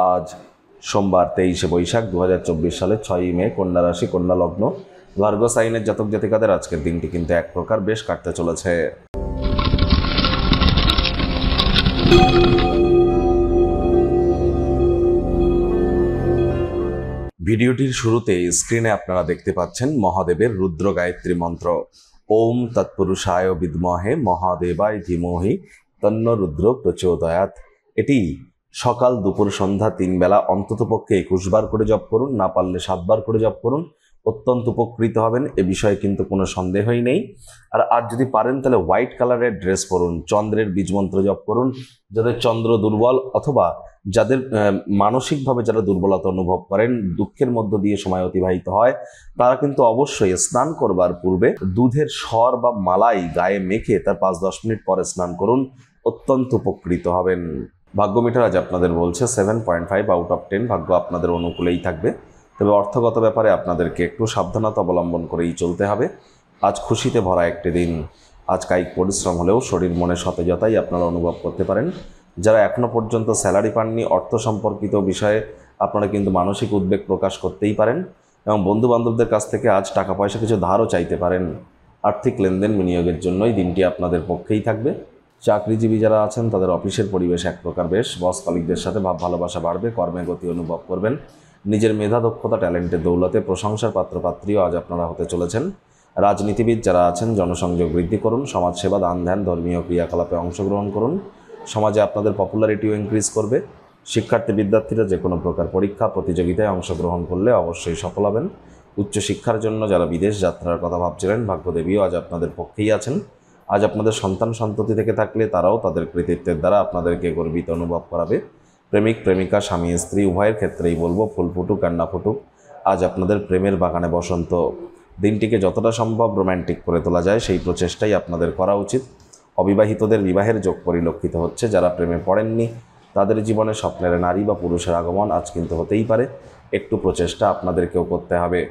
আজ সোমবার 23শে বৈশাখ 2024 সালের 6ই মে, কন্যা রাশি, কন্যা লগ্ন, ভার্গো সাইনের জাতক জাতিকাদের আজকের দিনটি কিন্তু এক প্রকার বেশ কাটতে চলেছে। ভিডিওটির শুরুতে স্ক্রিনে আপনারা দেখতে পাচ্ছেন মহাদেবের রুদ্র গায়ত্রী মন্ত্র, ওম তৎপুরুষায় বিদ্মহে মহাদেবায় ধীমহি তন্ন রুদ্র প্রচোদয়াৎ। এটি সকাল, দুপুর, সন্ধ্যা 3 বেলা অন্ততপক্ষে 21 বার করে জপ করুন, না পারলে 7 বার করে জপ করুন, অত্যন্ত উপকৃত হবেন, এ বিষয়ে কিন্তু কোনো সন্দেহই নেই। আর আজ যদি পারেন তাহলে হোয়াইট কালারের ড্রেস পরুন, চন্দ্রের বীজমন্ত্র জপ করুন। যাদের চন্দ্র দুর্বল অথবা যাদের মানসিকভাবে যারা দুর্বলতা অনুভব করেন, দুঃখের মধ্য দিয়ে সময় অতিবাহিত হয়, তারা কিন্তু অবশ্যই স্নান করবার পূর্বে দুধের সর বা মালাই গায়ে মেখে তার 5-10 মিনিট পরে স্নান করুন, অত্যন্ত উপকৃত হবেন। ভাগ্য মিটার আজ আপনাদের বলছে 7.5 আউট অফ 10, ভাগ্য আপনাদের অনুকূলেই থাকবে। তবে অর্থগত ব্যাপারে আপনাদেরকে একটু সাবধানতা অবলম্বন করেই চলতে হবে। আজ খুশিতে ভরা একটি দিন। আজ কায়িক পরিশ্রম হলেও শরীর মনে সতেজতাই আপনারা অনুভব করতে পারেন। যারা এখনও পর্যন্ত স্যালারি পাননি, অর্থ সম্পর্কিত বিষয়ে আপনারা কিন্তু মানসিক উদ্বেগ প্রকাশ করতেই পারেন এবং বন্ধুবান্ধবদের কাছ থেকে আজ টাকা পয়সা কিছু ধারও চাইতে পারেন। আর্থিক লেনদেন বিনিয়োগের জন্যই দিনটি আপনাদের পক্ষেই থাকবে। চাকরিজীবী যারা আছেন তাদের অফিসের পরিবেশ এক প্রকার বেশ, বস কলিগদের সাথে ভাব ভালোবাসা বাড়বে, কর্মে গতি অনুভব করবেন। নিজের মেধা, দক্ষতা, ট্যালেন্টের দৌলতে প্রশংসার পাত্রপাত্রীও আজ আপনারা হতে চলেছেন। রাজনীতিবিদ যারা আছেন জনসংযোগ বৃদ্ধি করুন, সমাজসেবা, দান ধ্যান, ধর্মীয় ক্রিয়াকলাপে অংশগ্রহণ করুন, সমাজে আপনাদের পপুলারিটিও ইনক্রিজ করবে। শিক্ষার্থী বিদ্যার্থীরা যে কোনো প্রকার পরীক্ষা প্রতিযোগিতায় অংশগ্রহণ করলে অবশ্যই সফল হবেন। উচ্চশিক্ষার জন্য যারা বিদেশ যাত্রার কথা ভাবছিলেন, ভাগ্যদেবীও আজ আপনাদের পক্ষেই আছেন। আজ আপনাদের সন্তান সন্ততি থেকে থাকলে তারাও তাদের কৃতিত্বের দ্বারা আপনাদেরকে গর্বিত অনুভব করাবে। প্রেমিক প্রেমিকা, স্বামী স্ত্রী উভয়ের ক্ষেত্রেই বলবো, ফুল ফুটুক আর না ফুটুক, আজ আপনাদের প্রেমের বাগানে বসন্ত। দিনটিকে যতটা সম্ভব রোম্যান্টিক করে তোলা যায় সেই প্রচেষ্টাই আপনাদের করা উচিত। অবিবাহিতদের বিবাহের যোগ পরিলক্ষিত হচ্ছে। যারা প্রেমে পড়েননি তাদের জীবনে স্বপ্নের নারী বা পুরুষের আগমন আজ কিন্তু হতেই পারে। একটু প্রচেষ্টা আপনাদেরকেও করতে হবে।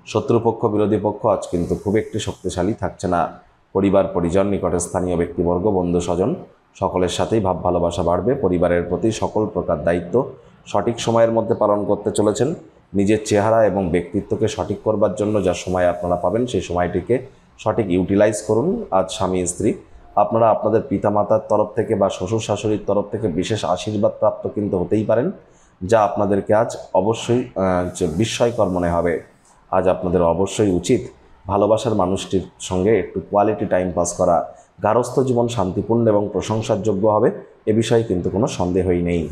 শত্রুপক্ষ, বিরোধী পক্ষ আজ কিন্তু খুব একটি শক্তিশালী থাকছে না। পরিবার, পরিজন, নিকটে স্থানীয় ব্যক্তিবর্গ, বন্ধু স্বজন সকলের সাথেই ভাব ভালোবাসা বাড়বে। পরিবারের প্রতি সকল প্রকার দায়িত্ব সঠিক সময়ের মধ্যে পালন করতে চলেছেন। নিজের চেহারা এবং ব্যক্তিত্বকে সঠিক করবার জন্য যা সময় আপনারা পাবেন সেই সময়টিকে সঠিক ইউটিলাইজ করুন। আজ স্বামী স্ত্রী আপনারা আপনাদের পিতামাতার তরফ থেকে বা শ্বশুর শাশুড়ির তরফ থেকে বিশেষ আশীর্বাদ প্রাপ্ত কিন্তু হতেই পারেন, যা আপনাদেরকে আজ অবশ্যই বিস্ময়কর মনে হবে। আজ আপনাদের অবশ্যই উচিত ভালোবাসার মানুষটির সঙ্গে একটু কোয়ালিটি টাইম পাস করা। গার্হস্থ্য জীবন শান্তিপূর্ণ এবং প্রশংসার যোগ্য হবে, এ বিষয়ে কিন্তু কোনো সন্দেহই নেই।